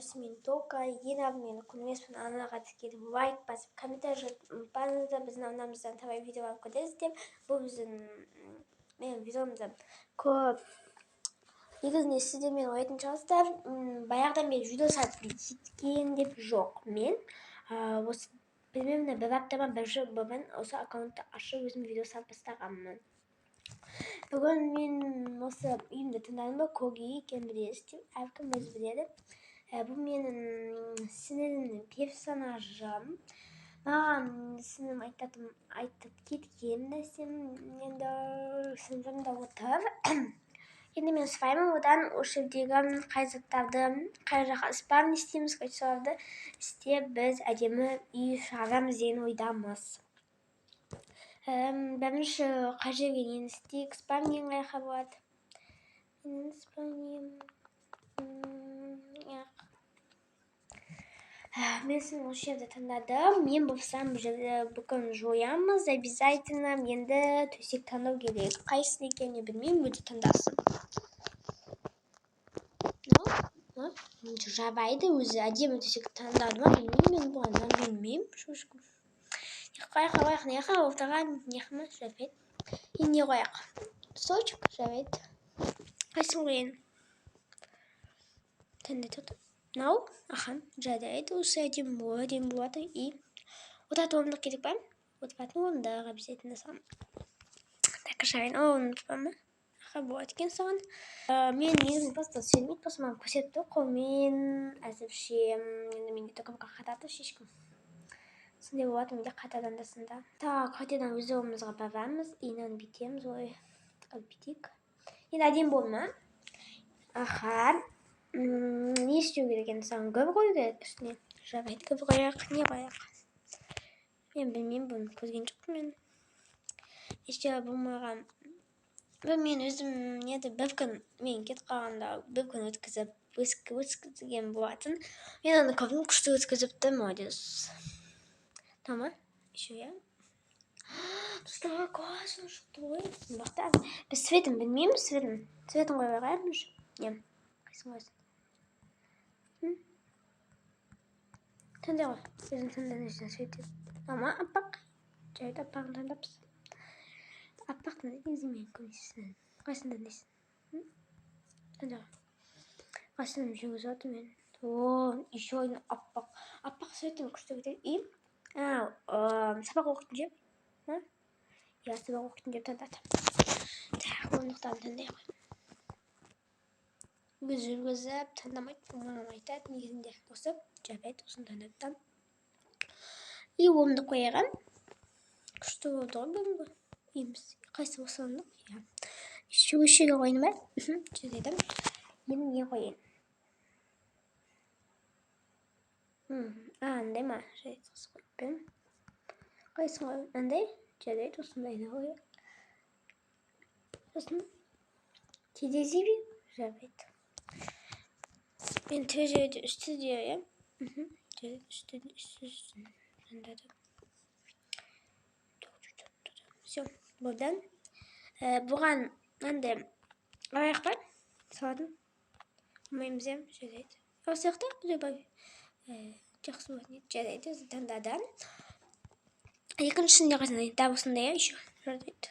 Мен только ең алдымен күнімеспен анаға тікеліп лайк басып, комментарий жазып ұмытпаңыздар, біздің анамыздан талай видеолар көресіз деп. Бұл біздің менің видеомда көп негізінде сіздермен ойлайтын шығарсыздар. Баяғыдан бері видео салып кеткен деп жоқ. Мен осы білмеймін, бір апта ма бір жыл бұрын осы аккаунтты ашып өзім видео салып бастағанмын. Бүгін мен осы үйімді тыңдадым ба, Коги екенін білесіздер, әркім өзі біледі. Бұл менің сіңілімнің персонажым. Маған сіңілім айтып кеткен нәрсем, енді сіңілімде отыр. Енді мен сұраймын одан осы жердегі қай заттарды, қай жаққа ыстап не істейміз, қай соларды істеп біз әдемі үй шығарамыз деген ойдамыз. Бірінші қай жерге нені істейік, спам ең қайқа болады. Менің спам мен сені осы жерде таңдадым. Мен болсам бұл жерде бүгін жоямыз. Обязательно енді төсек таңдау керек. Қайсысын екенін білмеймін, өзі таңдасын. Жабайды өзі әдемі төсек таңдады ма білмеймін, мен бұған білмеймін. Не қойақ, ортаға не қойма, жабайды. Енді не қойақ? Столчик жабайды. Қайсысын қойын? Таңдады. Мынау, жарайды, осы әдемі болады. И отыратын орындық керек па? Отыратын орындық обязательно саған. Так, жарайды, ұмытпа ма? Болады екен саған. Мен негізін просто сөйлемейді, просто маған көрсетті қолмен әзірше. Енді менде токамға қатады шешкім. Сондай болады, менде қатадан да сында. Так, қайтадан өз орнымызға барамыз. Инаны бүйтеміз, ой, бүйтейік. Енді әдемі болды ма? Не істеу керек енді саған? Гүл қою керек үстіне. Жарайды, гүл қояқ, не қояқ? Мен білмеймін, бұны көрген жоқпын мен. Ештеңе болмаған. Мен өзім бір күн мен кетіп қалғанда бір күн өткізген болатын. Мен оны көбін күшті өткізіпті, молодец. Тамам, еще я. Что классно, что ли? Біз цветін білмейміз, цветін қой қойғаймыз. Не, қайсын қойсын? Таңдай ғой, өзің таңданышын цветі. Ама, аппақ. Жайды аппағын таңдапсыз. Аппақтың негізімен көмесін. Қайсын таңдайсың? Таңдай ғой. Қайсын жүргіз отыр мен. Еще один аппақ. Аппақ цветін күшті кетеді. И сабақ оқитын жеп. Я сабақ оқитын жеп таңдады. Так, орындықтарын таңдай ғой. Біз жүргізіп таңдамайды. Мамам айтады негізінде. Осы жабайды, осын таңдады. И орындық қойған. Күшті болды ғой бүгін ғой. Еміз. Қайсы осы орындық? Шүгішіге қойын ба? Жүрдедім. Енді не қойын? Андай ма? Жайды қыз қойып. Қайсын қойын? Андай? Жадайды, осындайды қойып. Сосын терезе жабайды. Мен терезе үсті де, үсті жандады. Все, бұдан. Бұған андай аяқ бар, салатын. Ұмаймыз жадайды. Осы яқта бұзай бар. Жақсы болатын еді, жадайды, таңдадан. Екіншісінде қасында, дәл осындай еще жадайды.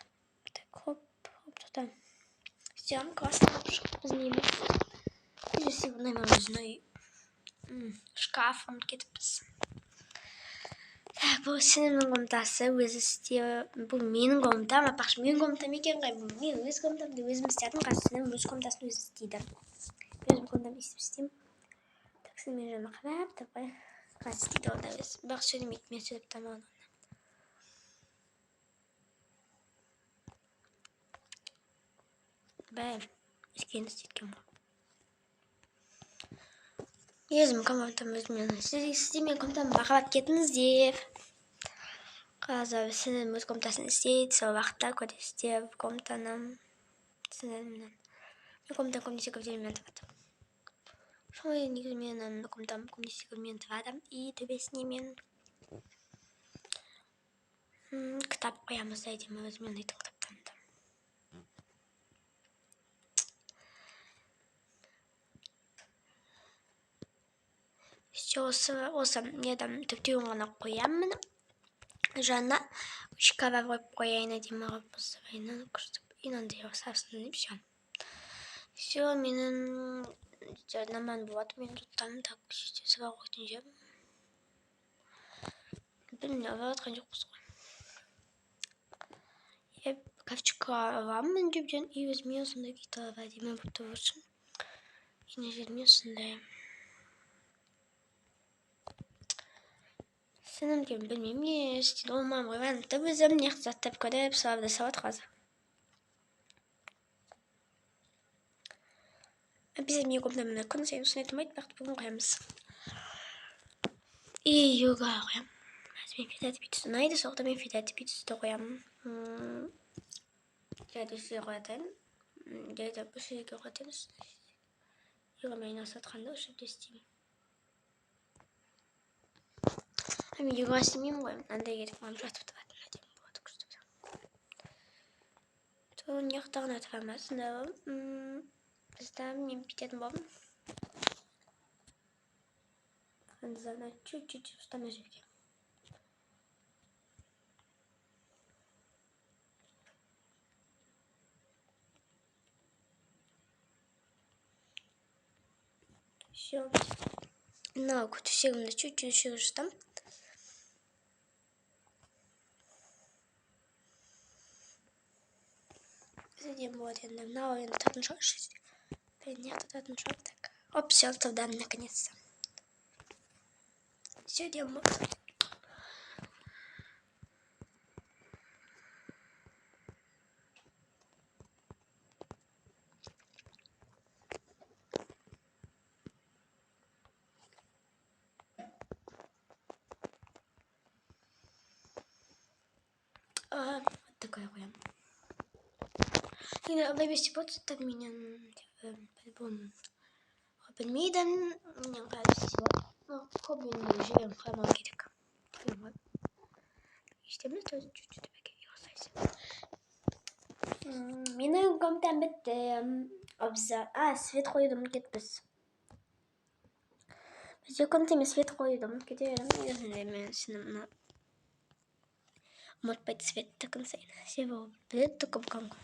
Так, хоп, тоқтан. Все, классно шығып біздің еміз. Уже сегодня мы нужны шкафом кетіппіз. Так, бұл сенің комнатасы, өзі істе, бұл менің комнатам, апақшы менің комнатам екен ғой, бұл мен өз комнатамды өзім істедім, қасының өз комнатасын өзі істейді. Өзім комнатам істеймін. Так, сен мен жаңа қарап, тапай, қасы істейді онда өз. Бірақ сөйлемейді, мен сөйлеп тамағын. Бәй, өскені істеткен ғой. Өзім комнатам өзімен. Сізде мен комнатамды бақылап кетіңіздер. Қазір сенің өз комнатасын істейді, сол уақытта көресіздер комнатаны. Сенімнен. Мен комнатам көбінесе көбдермен тұрады. Солай негізі менің комнатам көбінесе көбдермен тұрады. И төбесіне мен кітап қоямыз әдемі өзімен айтын кітаптарымды. осы неден төптеуін ғана қоямын. Жаңа шкафқа қойып қояйын әдемі қылып осылайынан күштіп инандай осасын деп все менің наман болады мен тұттан так сыға қойтын жер білмей алыватқан жоқпыз ғой. Я капчикқа аламын жөптен и өзіме осындай киіт алып әдемі болып тұру үшін мына жеріме осындай сенімге білмеймін не істейді олмам ғой ваннамды өзім неғып заттап көріп салып жасап қазір. Обязательно мне комнатная комната, я начинаю мыть, так что қоямыз. И йога қоямын. Мен фидати пиццу ұнайды, соғда мен фидати пиццуды қоямын. Жайды үстіне қоятын. Жайды үш жерге қоятын. Йогамен айналысатқанда үш жерде істеймін. Мен йога істемеймін ғой. Андай кетіп қалып жатып тұратын әдемі болады күшті. То неқтағын отырамыз. Бізден мен бітетін болдым. Француздарына чуть-чуть ұстама жерге. Все. На төсегімді чуть-чуть шығыштым. Әдемі болады енді. Мынау енді тұратын шығар. Неғып тұратын шығар так. Оп, все, тұрдан наконец-то. Все әдемі болды. Вот такая қоям. Енді алдай бесте болады, менен по-любому білмейді. Менен қалай болады. Көбіне жүрген қоймау керек. İşte çocuk demek yiyorsa. Менің комнатам бітті. Обзор. Свет қойдым, кетпіз. Бізде комнатаме свет қойдым. Кетемін. Мен сені ұмытпайды светті күн сайын. Себебі білетті көп қанғы.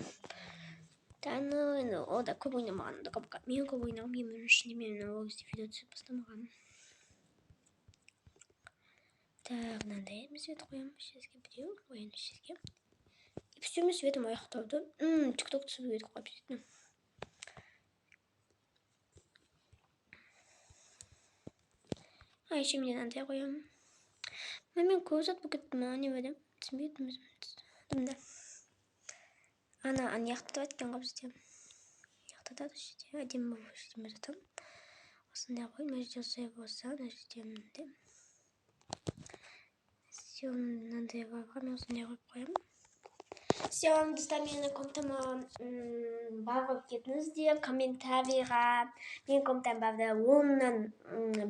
Тәні, о да көп ойнамаған. Мен көп ойнағым емін үшін мен ол кезде видео түсіп бастамаған. Так, мынандай свет қоямын. Шезге біреу, қоян шезге. И все, мен светім аяқтауды. Тик-ток түсіп едік қойып сөйтінім. Еще мен андай қоямын. Мен көз атып кеттім, не бәді? Түсінбейдім өзім. Ана аяқтап әткен қап бізде. Аяқтады үште. Әдемі болып үште жатам. Осындай қой, мына жерде осылай болса, мына жерде мынандай. Все, мынандай барға мен осындай қойып қоямын. Все, достар, менің комнатама бар болып кетіңіздер, комментарийға. Менің комнатам барды 10-нан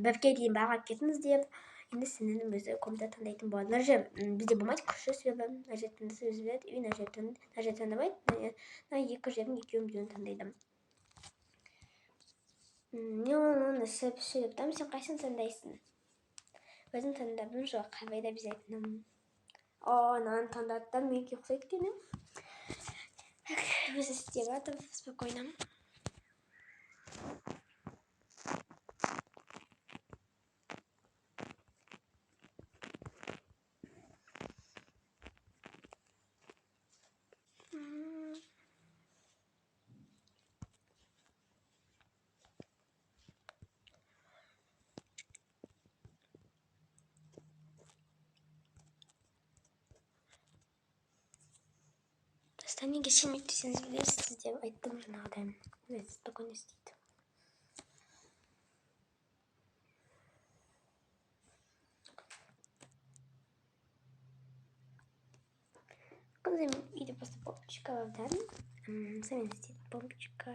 1-ге дейін бар болып кетіңіздер. Енді сенің өзі комната таңдайтын болады. Мына жер бізде болмайды, күші себебі мына жер таңдаса өзі біледі, и мына жер таңдамайды. Мына екі жердің екеуін таңдайды. Мен оны сөйлеп тұрмын, сен қайсысын таңдайсың? Өзім таңдадым жоқ, қабайда обязательно. Мынаны таңдаттым, менікі ұқсайды екен. Өзі істеп жатыр, спокойно. Неге сенбейді десеңіз білесіз деп айттым жаңағыдай. Өзі спокойно істейді. Когда иду просто помпочка вдаль, сами здесь помпочка.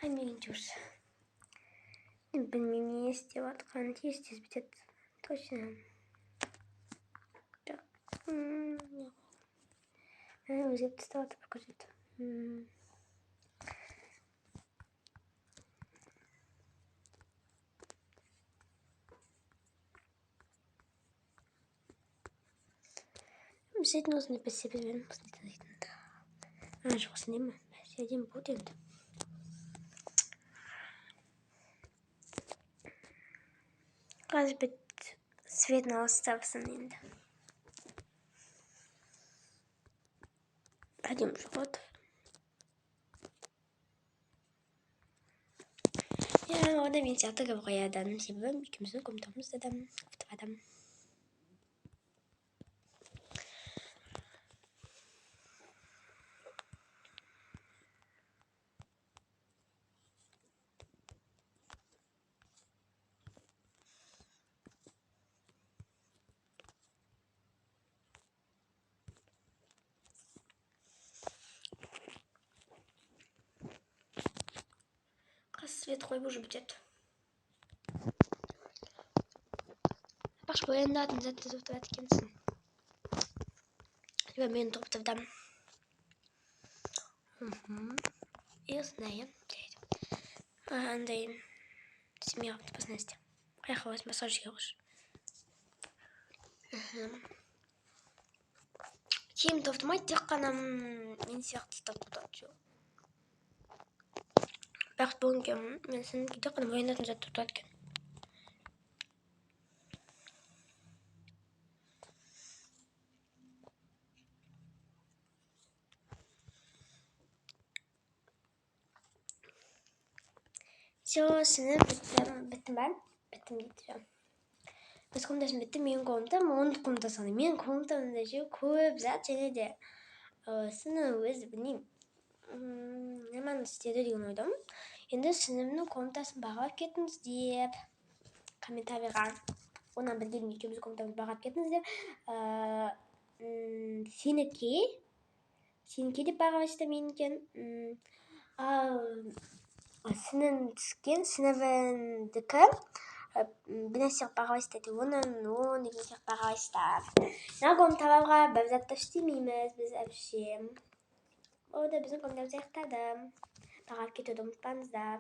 Қаймеген жүрсі. Білмеймін не істеп атқан, тез бітеді. Точно. Өзгеріп тастап көрсетті. Обязательно нужно по себе посмотреть. Жоқ, сниму. Сидим будем. Қазір светін алыстапсын енді. Әдем шығады. Ода мен сияқты көп қоядан. Себебі екеуміздің комнатамызда да күтіп. Свет қойып уже бітеді. Баш боянатын затты тұрып әткенсің. Мен тұрып тұрдам. И осындай. Андай семьяға посынасты. Қайқы өз массажға қош. Киім тоқтамайды, тек қана мен сияқты тоқтатып. Бірақ бүгінге мен сенің тек қана боянатын затты тұрып әткен. Все, сені біттім бәл? Біттім дейді. Біз комнатасын бітті, менің комнатам, оның комнатасында. Менің комнатамда көп зат, және де сені өзі білмеймін. Неманы істеді деген ойдам. Енді сінімнің комнатасын бағалап кеттіңіз деп комментарийға. Онан бір келін екеуміз комнатамыз бағалап кеттіңіз деп. Сеніке деп бағалайсызда менікен. Ал сінің түскен, сінівіндікі біне сияқты бағалайсызда. Оның деген сияқты бағалайсыздар. Мына комнаталарға бір затты істемейміз, біз әпше. Ода біздің комнатамыз аяқтады. Бағалап кетуді ұмытпаңыздар.